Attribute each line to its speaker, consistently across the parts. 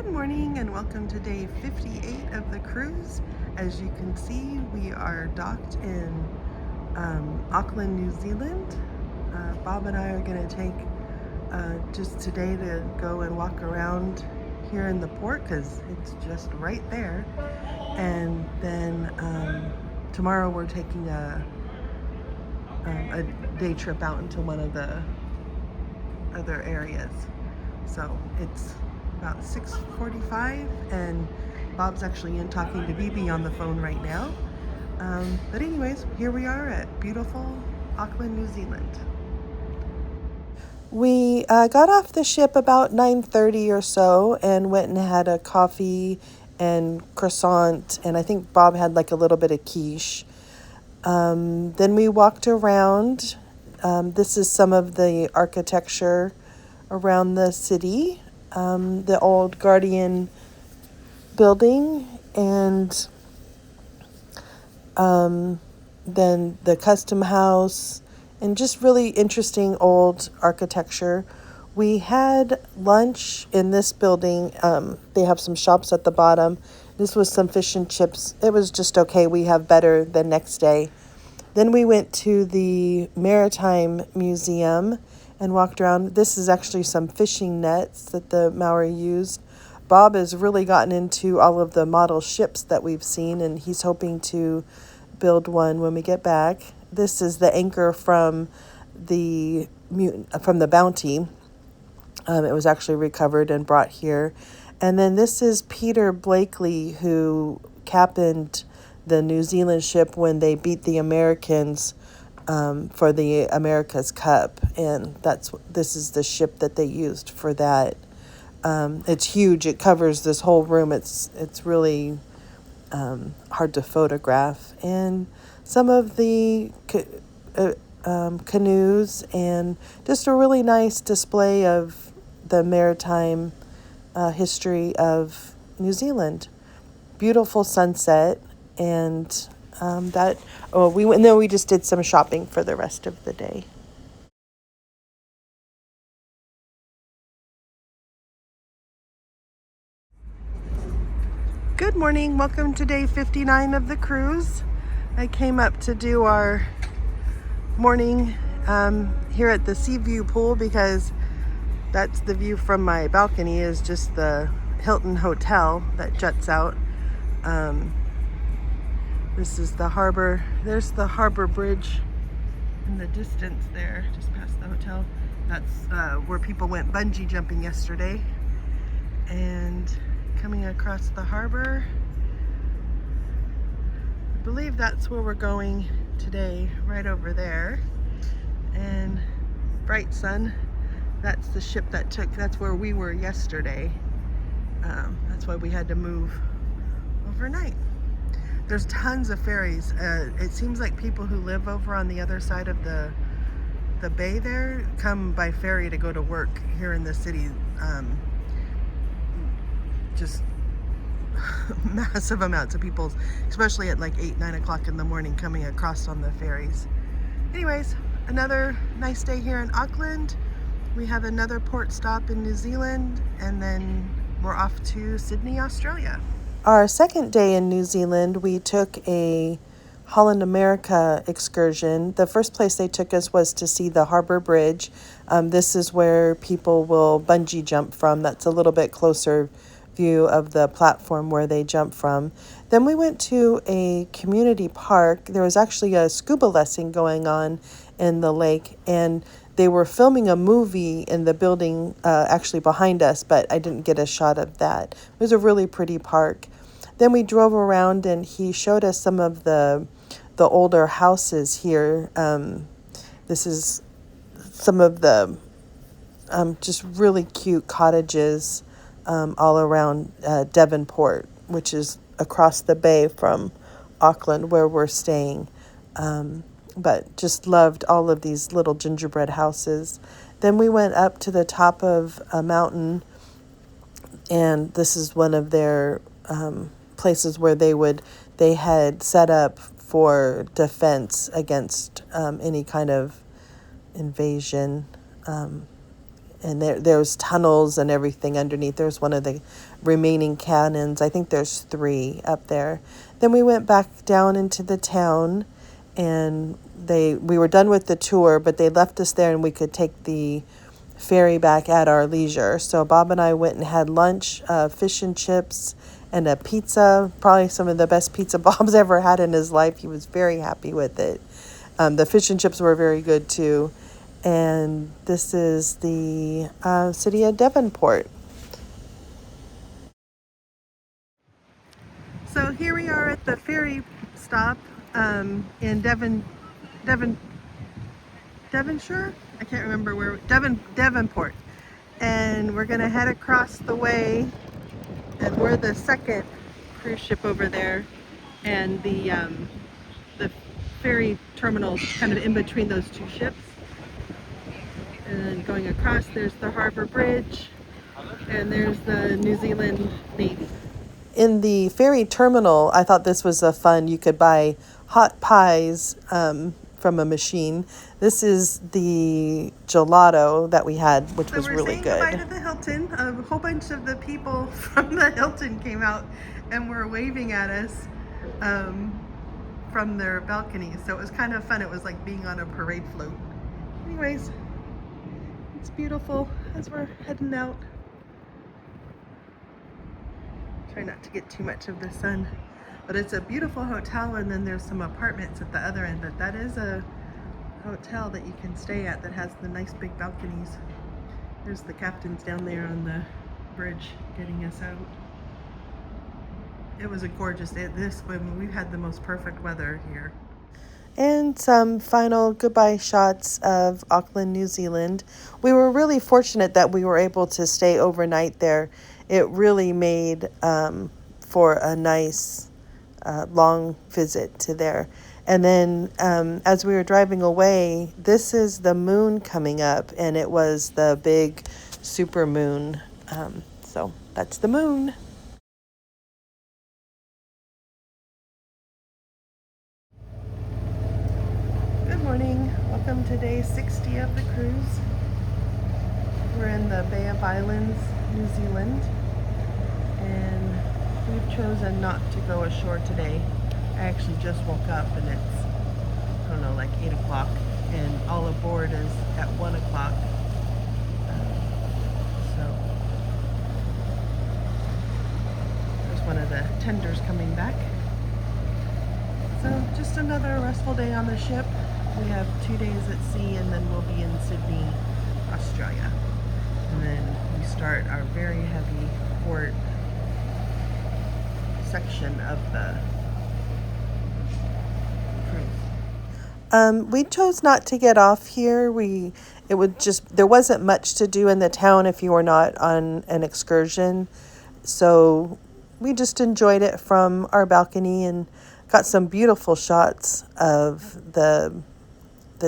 Speaker 1: Good morning and welcome to day 58 of the cruise. As you can see, we are docked in Auckland, New Zealand. Bob and I are going to take just today to go and walk around here in the port because it's just right there. And then tomorrow we're taking a day trip out into one of the other areas. So it's about 6:45 and Bob's actually in talking to BB on the phone right now. But anyways, here we are at beautiful Auckland, New Zealand. We got off the ship about 9:30 or so and went and had a coffee and croissant, and I think Bob had like a little bit of quiche. Then we walked around. This is some of the architecture around the city, the old Guardian building, and then the custom house, and just really interesting old architecture. We had lunch in this building. They have some shops at the bottom. This was some fish and chips. It was just okay. We have better the next day. Then we went to the Maritime Museum and walked around. This is actually some fishing nets that the Maori used. Bob has really gotten into all of the model ships that we've seen, and he's hoping to build one when we get back. This is the anchor from the Bounty. It was actually recovered and brought here. And then this is Peter Blakely, who captained the New Zealand ship when they beat the Americans for the America's Cup, and this is the ship that they used for that. It's huge. It covers this whole room. It's really hard to photograph, and some of the canoes, and just a really nice display of the maritime history of New Zealand. Beautiful sunset, and we just did some shopping for the rest of the day. Good morning, welcome to day 59 of the cruise. I came up to do our morning here at the Seaview pool because that's the view from my balcony, is just the Hilton Hotel that juts out. This is the harbor. There's the harbor bridge in the distance there, just past the hotel. That's where people went bungee jumping yesterday. And coming across the harbor, I believe that's where we're going today, right over there. And bright sun, that's the ship that's where we were yesterday. That's why we had to move overnight. There's tons of ferries. It seems like people who live over on the other side of the bay there come by ferry to go to work here in the city. Just massive amounts of people, especially at like 8-9 o'clock in the morning, coming across on the ferries. Anyways, another nice day here in Auckland. We have another port stop in New Zealand, and then we're off to Sydney, Australia. Our second day in New Zealand, we took a Holland America excursion. The first place they took us was to see the Harbor Bridge. This is where people will bungee jump from. That's a little bit closer view of the platform where they jump from. Then we went to a community park. There was actually a scuba lesson going on in the lake, and they were filming a movie in the building actually behind us, but I didn't get a shot of that. It was a really pretty park. Then we drove around, and he showed us some of the older houses here. This is some of the just really cute cottages all around Devonport, which is across the bay from Auckland where we're staying. But just loved all of these little gingerbread houses. Then we went up to the top of a mountain, and this is one of their places where they had set up for defense against any kind of invasion. And there's tunnels and everything underneath. There's one of the remaining cannons. I think there's 3 up there. Then we went back down into the town, and we were done with the tour, but they left us there and we could take the ferry back at our leisure. So Bob and I went and had lunch, fish and chips and a pizza, probably some of the best pizza Bob's ever had in his life. He was very happy with it. The fish and chips were very good too. And this is the city of Devonport. So here we are at the ferry stop in Devonshire? I can't remember where, Devonport. And we're gonna head across the way, and we're the second cruise ship over there, and the ferry terminal is kind of in between those 2 ships. And then going across, there's the Harbor Bridge, and there's the New Zealand Navy. In the ferry terminal, I thought this was fun. You could buy hot pies from a machine. This is the gelato that we had, which was really good. So we're saying goodbye to the Hilton. A whole bunch of the people from the Hilton came out and were waving at us from their balconies. So it was kind of fun. It was like being on a parade float. Anyways, it's beautiful as we're heading out. Try not to get too much of the sun, but it's a beautiful hotel, and then there's some apartments at the other end, but that is a hotel that you can stay at that has the nice big balconies. There's the captain's down there on the bridge getting us out. It was a gorgeous day. We've had the most perfect weather here. And some final goodbye shots of Auckland, New Zealand. We were really fortunate that we were able to stay overnight there. It really made for a nice long visit to there. And then as we were driving away, this is the moon coming up, and it was the big super moon. So that's the moon. Good morning. Welcome to day 60 of the cruise. We're in the Bay of Islands, New Zealand, and we've chosen not to go ashore today. I actually just woke up and it's, I don't know, like 8 o'clock, and all aboard is at 1 o'clock. So there's one of the tenders coming back. So just another restful day on the ship. We have 2 days at sea, and then we'll be in Sydney, Australia. And then we start our very heavy port section of the cruise. We chose not to get off here. There wasn't much to do in the town if you were not on an excursion. So we just enjoyed it from our balcony and got some beautiful shots of the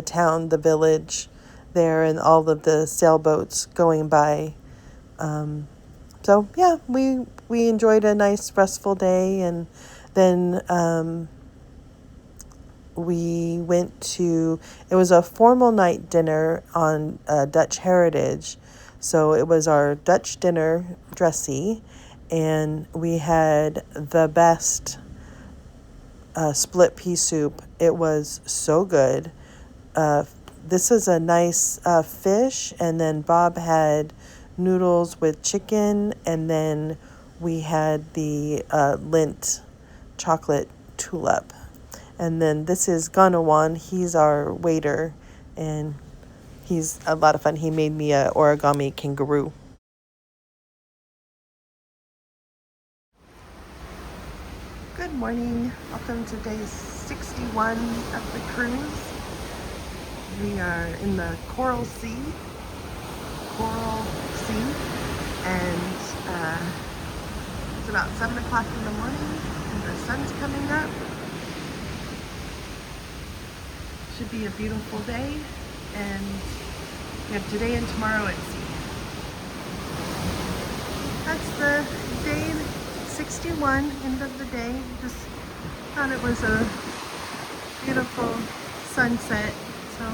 Speaker 1: town, the village there, and all of the sailboats going by. So yeah, we enjoyed a nice restful day, and then we went to, it was a formal night dinner on Dutch Heritage. So it was our Dutch dinner dressy, and we had the best split pea soup. It was so good. This is a nice fish, and then Bob had noodles with chicken, and then we had the Lindt chocolate tulip. And then this is Ganawan. He's our waiter, and he's a lot of fun. He made me a origami kangaroo. Good morning. Welcome to day 61 of the cruise. We are in the Coral Sea, and it's about 7 o'clock in the morning, and the sun's coming up. Should be a beautiful day, and we have today and tomorrow at sea. That's the day 61, end of the day. Just thought it was a beautiful sunset. So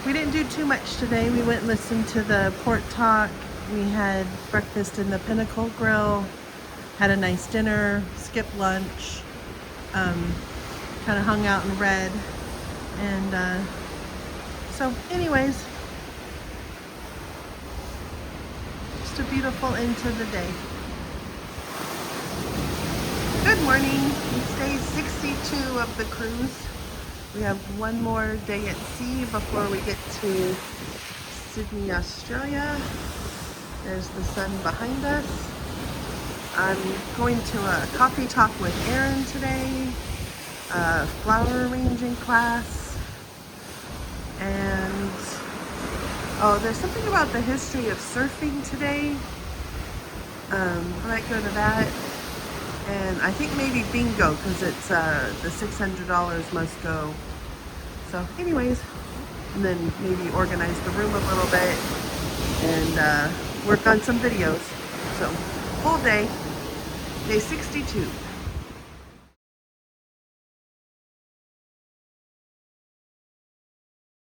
Speaker 1: we didn't do too much today. We went and listened to the port talk We had breakfast in the Pinnacle Grill, had a nice dinner, skipped lunch, kind of hung out and read. And so anyways, just a beautiful end to the day. Good morning. It's day 62 of the cruise. We have one more day at sea before we get to Sydney, Australia. There's the sun behind us. I'm going to a coffee talk with Erin today, a flower arranging class, and oh, there's something about the history of surfing today. I might go to that, and I think maybe bingo, because it's the $600 must go. So anyways, and then maybe organize the room a little bit and work on some videos. So, full day, day 62.